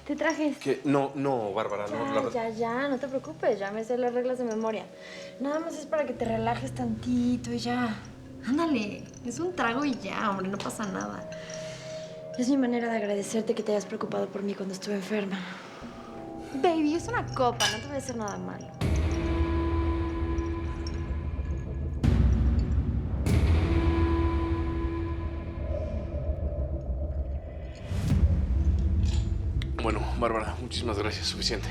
Te trajes. ¿Qué? No, no, Bárbara, no. Ya, no te preocupes, ya me sé las reglas de memoria. Nada más es para que te relajes tantito y ya. Ándale, es un trago y ya, hombre, no pasa nada. Es mi manera de agradecerte que te hayas preocupado por mí cuando estuve enferma. Baby, es una copa, no te voy a hacer nada malo. Bueno, Bárbara, muchísimas gracias, suficiente.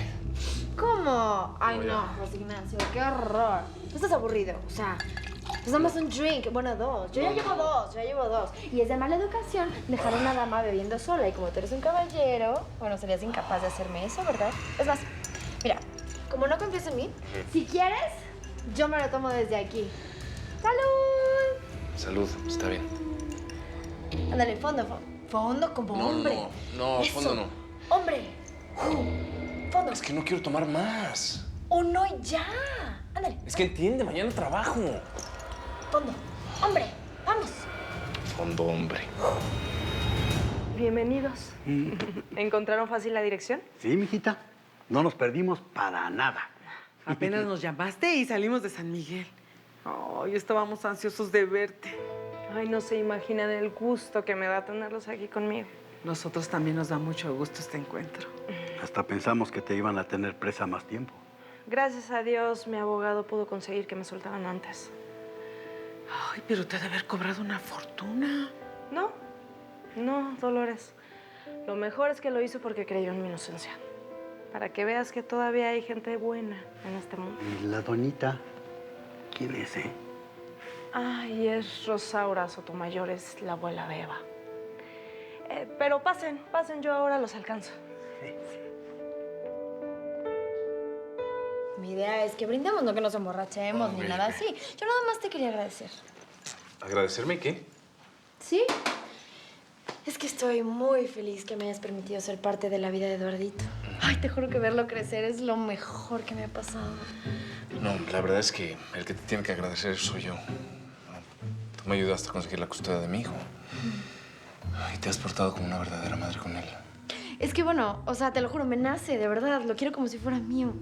¿Cómo? Ay, No, ya. no, José Ignacio, qué horror. No estás aburrido, o sea, pues nada más un drink, bueno, dos. Yo ya llevo dos. Y es de mala educación dejar a una dama bebiendo sola. Y como tú eres un caballero, bueno, serías incapaz de hacerme eso, ¿verdad? Es más, mira, como no confías en mí, si quieres, yo me lo tomo desde aquí. ¡Salud! Salud, está bien. Ándale, fondo como No, hombre. no, Eso. fondo no. Hombre. Fondo. Es que no quiero tomar más. Uno y ya. Ándale. Es que entiende, mañana trabajo. Fondo. Hombre. Vamos. Fondo, hombre. Bienvenidos. ¿Encontraron fácil la dirección? Sí, mijita. No nos perdimos para nada. Apenas nos llamaste y salimos de San Miguel. Ay, estábamos ansiosos de verte. Ay, no se imaginan el gusto que me da tenerlos aquí conmigo. Nosotros también nos da mucho gusto este encuentro. Hasta pensamos que te iban a tener presa más tiempo. Gracias a Dios, mi abogado pudo conseguir que me soltaran antes. Ay, pero te ha de haber cobrado una fortuna. No, Dolores. Lo mejor es que lo hizo porque creyó en mi inocencia. Para que veas que todavía hay gente buena en este mundo. Y la doñita, ¿quién es, eh? Ay, es Rosaura Sotomayor, es la abuela de Eva. Pero pasen, yo ahora los alcanzo. Mi idea es que brindemos, no que nos emborrachemos ni nada así. Yo nada más te quería agradecer. ¿Agradecerme qué? ¿Sí? Es que estoy muy feliz que me hayas permitido ser parte de la vida de Eduardito. Ay, te juro que verlo crecer es lo mejor que me ha pasado. No, la verdad es que el que te tiene que agradecer soy yo. Tú me ayudaste a conseguir la custodia de mi hijo. Y te has portado como una verdadera madre con él. Es que bueno, o sea, te lo juro, me nace, de verdad. Lo quiero como si fuera mío.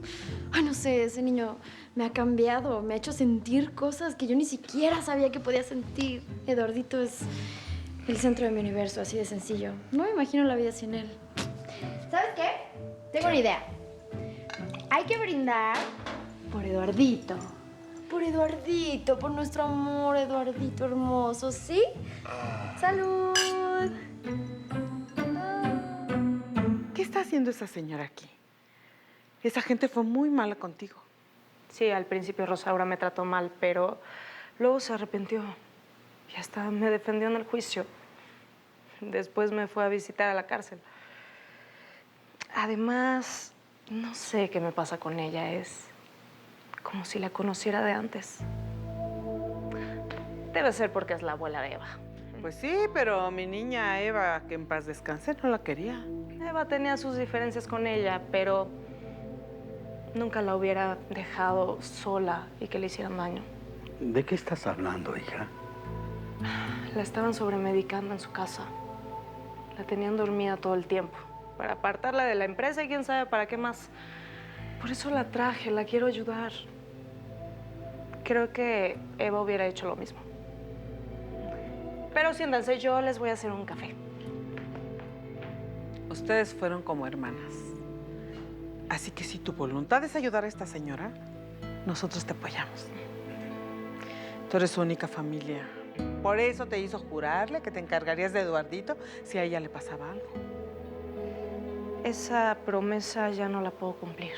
Ay, no sé, ese niño me ha cambiado, me ha hecho sentir cosas que yo ni siquiera sabía que podía sentir. Eduardito es el centro de mi universo, así de sencillo. No me imagino la vida sin él. ¿Sabes qué? Tengo una idea. Hay que brindar por Eduardito. Por Eduardito, por nuestro amor, Eduardito hermoso, ¿sí? ¡Salud! ¿Qué está haciendo esa señora aquí? Esa gente fue muy mala contigo. Sí, al principio Rosaura me trató mal, pero luego se arrepintió. Y hasta me defendió en el juicio. Después me fue a visitar a la cárcel. Además, no sé qué me pasa con ella. Es como si la conociera de antes. Debe ser porque es la abuela de Eva. Pues sí, pero mi niña Eva, que en paz descanse, no la quería. Eva tenía sus diferencias con ella, pero nunca la hubiera dejado sola y que le hicieran daño. ¿De qué estás hablando, hija? La estaban sobremedicando en su casa. La tenían dormida todo el tiempo, para apartarla de la empresa y quién sabe para qué más. Por eso la traje, la quiero ayudar. Creo que Eva hubiera hecho lo mismo. Pero siéntanse, yo les voy a hacer un café. Ustedes fueron como hermanas. Así que si tu voluntad es ayudar a esta señora, nosotros te apoyamos. Tú eres su única familia. Por eso te hizo jurarle que te encargarías de Eduardito si a ella le pasaba algo. Esa promesa ya no la puedo cumplir.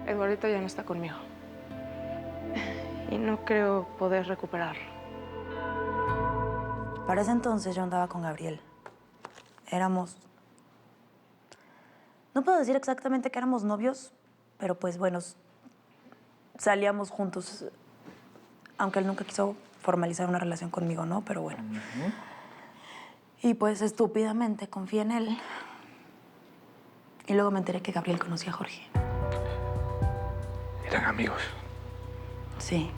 Eduardito ya no está conmigo. Y no creo poder recuperarlo. Para ese entonces yo andaba con Gabriel. Éramos... No puedo decir exactamente que éramos novios, pero pues bueno, salíamos juntos. Aunque él nunca quiso formalizar una relación conmigo, ¿no? Pero bueno. Y pues estúpidamente confié en él. Y luego me enteré que Gabriel conocía a Jorge. Eran amigos. Sí.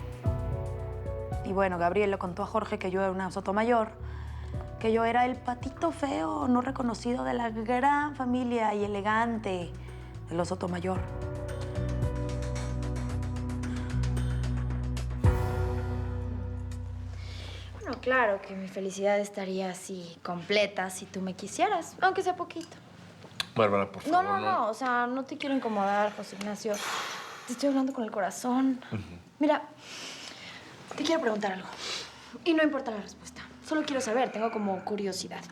Y bueno, Gabriel le contó a Jorge que yo era una Sotomayor. que yo era el patito feo, no reconocido de la gran familia y elegante de los Sotomayor. Bueno, claro que mi felicidad estaría así completa si tú me quisieras, aunque sea poquito. Bárbara, por favor. No, o sea, no te quiero incomodar, José Ignacio. Te estoy hablando con el corazón. Mira, te quiero preguntar algo. Y no importa la respuesta. Solo quiero saber, tengo como curiosidad.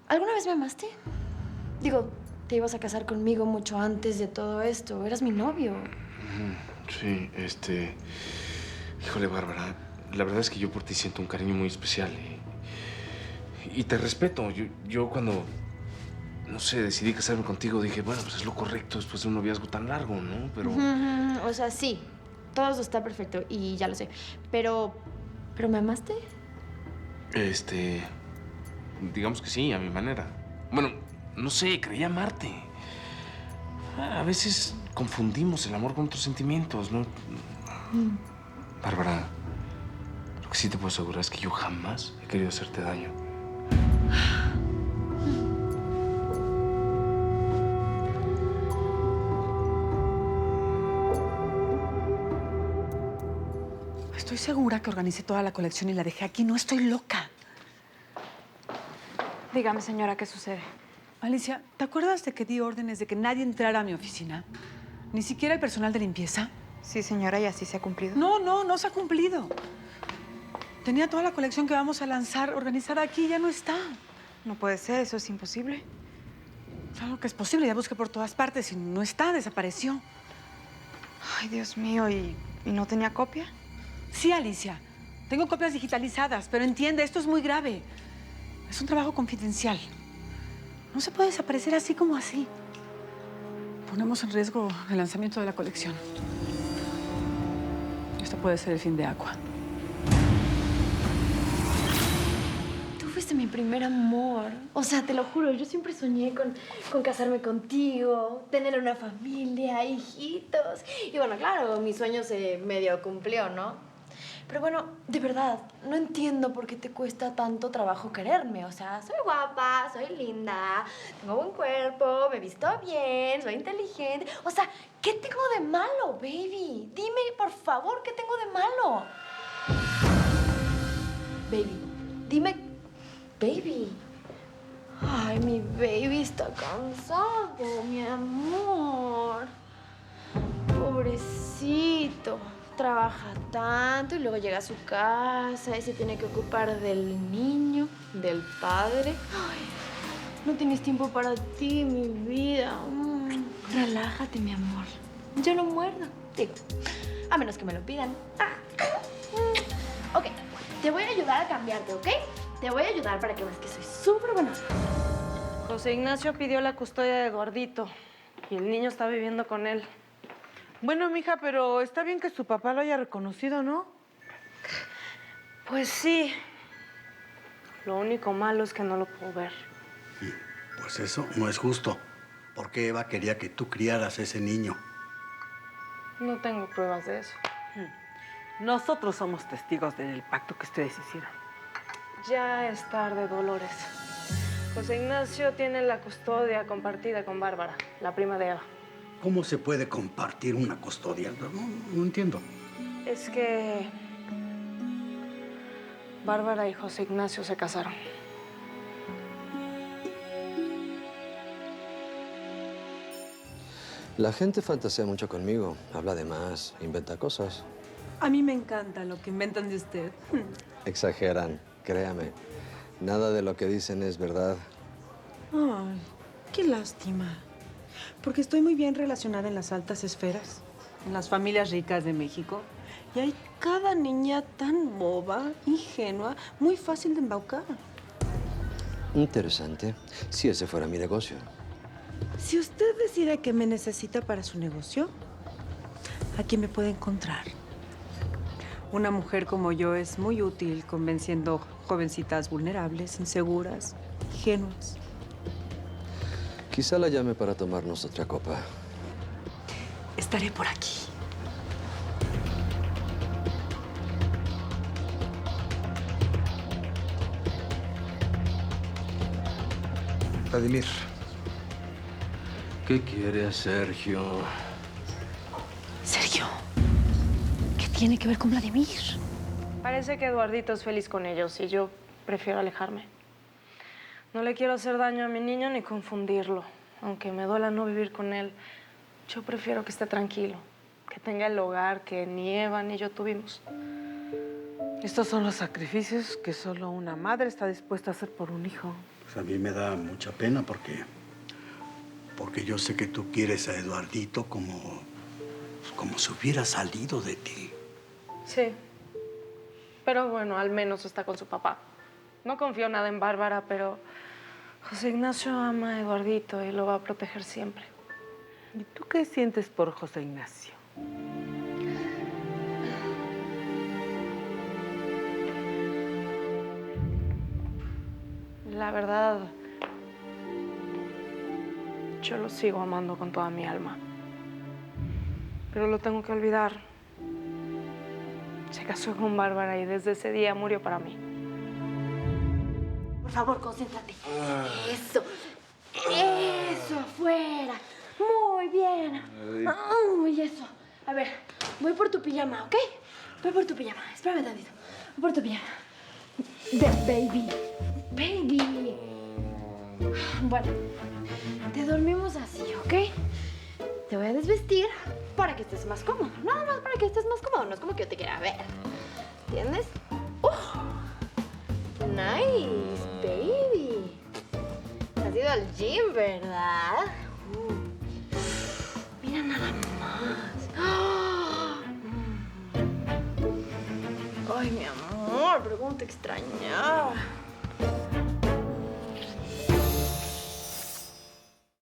¿Alguna vez me amaste? Digo, te ibas a casar conmigo mucho antes de todo esto. Eras mi novio. Sí, Híjole, Bárbara, la verdad es que yo por ti siento un cariño muy especial. Y te respeto. Yo cuando, no sé, decidí casarme contigo, dije, bueno, pues es lo correcto después de un noviazgo tan largo, ¿no? Pero... O sea, sí. Todo eso está perfecto y ya lo sé. ¿Pero me amaste? Digamos que sí, a mi manera. Bueno, no sé, creía amarte. A veces confundimos el amor con otros sentimientos, ¿no? Bárbara, lo que sí te puedo asegurar es que yo jamás he querido hacerte daño. Estoy segura que organicé toda la colección y la dejé aquí. No estoy loca. Dígame, señora, ¿qué sucede? Alicia, ¿te acuerdas de que di órdenes de que nadie entrara a mi oficina? ¿Ni siquiera el personal de limpieza? Sí, señora, ¿y así se ha cumplido? No se ha cumplido. Tenía toda la colección que vamos a lanzar organizada aquí y ya no está. No puede ser, eso es imposible. Claro que es posible, ya busqué por todas partes y no está, desapareció. Ay, Dios mío, ¿y no tenía copia? Sí, Alicia, tengo copias digitalizadas, pero entiende, esto es muy grave. Es un trabajo confidencial. No se puede desaparecer así como así. Ponemos en riesgo el lanzamiento de la colección. Esto puede ser el fin de Aqua. Tú fuiste mi primer amor. O sea, te lo juro, yo siempre soñé con casarme contigo, tener una familia, hijitos. Y bueno, claro, mi sueño se medio cumplió, ¿no? Pero bueno, de verdad, no entiendo por qué te cuesta tanto trabajo quererme. O sea, soy guapa, soy linda, tengo buen cuerpo, me visto bien, soy inteligente. O sea, ¿qué tengo de malo, baby? Dime, por favor, ¿qué tengo de malo? Baby, dime, baby. Ay, mi baby está cansado, mi amor. Pobrecito. Trabaja tanto y luego llega a su casa y se tiene que ocupar del niño, del padre. Ay, no tienes tiempo para ti, mi vida. Relájate, mi amor. Yo no muerdo. Digo, a menos que me lo pidan. Ok, te voy a ayudar a cambiarte, ¿ok? Te voy a ayudar para que veas que soy súper buena. José Ignacio pidió la custodia de Eduardito y el niño está viviendo con él. Bueno, mija, pero está bien que su papá lo haya reconocido, ¿no? Pues sí. Lo único malo es que no lo puedo ver. Pues eso no es justo. Porque Eva quería que tú criaras a ese niño. No tengo pruebas de eso. Nosotros somos testigos del pacto que ustedes hicieron. Ya es tarde, Dolores. José Ignacio tiene la custodia compartida con Bárbara, la prima de Eva. ¿Cómo se puede compartir una custodia? No entiendo. Es que Bárbara y José Ignacio se casaron. La gente fantasea mucho conmigo, habla de más, inventa cosas. A mí me encanta lo que inventan de usted. Exageran, créame. Nada de lo que dicen es verdad. Ay, qué lástima. Porque estoy muy bien relacionada en las altas esferas, en las familias ricas de México. Y hay cada niña tan boba, ingenua, muy fácil de embaucar. Interesante, si ese fuera mi negocio. Si usted decide que me necesita para su negocio, aquí me puede encontrar. Una mujer como yo es muy útil convenciendo jovencitas vulnerables, inseguras, ingenuas. Quizá la llame para tomarnos otra copa. Estaré por aquí. Vladimir. ¿Qué quiere Sergio? Sergio, ¿qué tiene que ver con Vladimir? Parece que Eduardito es feliz con ellos y yo prefiero alejarme. No le quiero hacer daño a mi niño ni confundirlo. Aunque me duela no vivir con él, yo prefiero que esté tranquilo, que tenga el hogar que ni Eva ni yo tuvimos. Estos son los sacrificios que solo una madre está dispuesta a hacer por un hijo. Pues a mí me da mucha pena porque yo sé que tú quieres a Eduardito como si hubiera salido de ti. Sí, pero bueno, al menos está con su papá. No confío nada en Bárbara, pero José Ignacio ama a Eduardito y lo va a proteger siempre. ¿Y tú qué sientes por José Ignacio? La verdad, yo lo sigo amando con toda mi alma. Pero lo tengo que olvidar. Se casó con Bárbara y desde ese día murió para mí. Por favor, concéntrate. Eso. Eso, afuera. Muy bien. Uy, eso. A ver, voy por tu pijama, ¿ok? Voy por tu pijama. Espérame tantito. Voy por tu pijama. Baby. Baby. Bueno, te dormimos así, ¿ok? Te voy a desvestir para que estés más cómodo. Nada más para que estés más cómodo. No es como que yo te quiera ver. ¿Entiendes? Nice, baby. Has ido al gym, ¿verdad? Mira nada más. Ay, mi amor, pero cómo te extrañaba.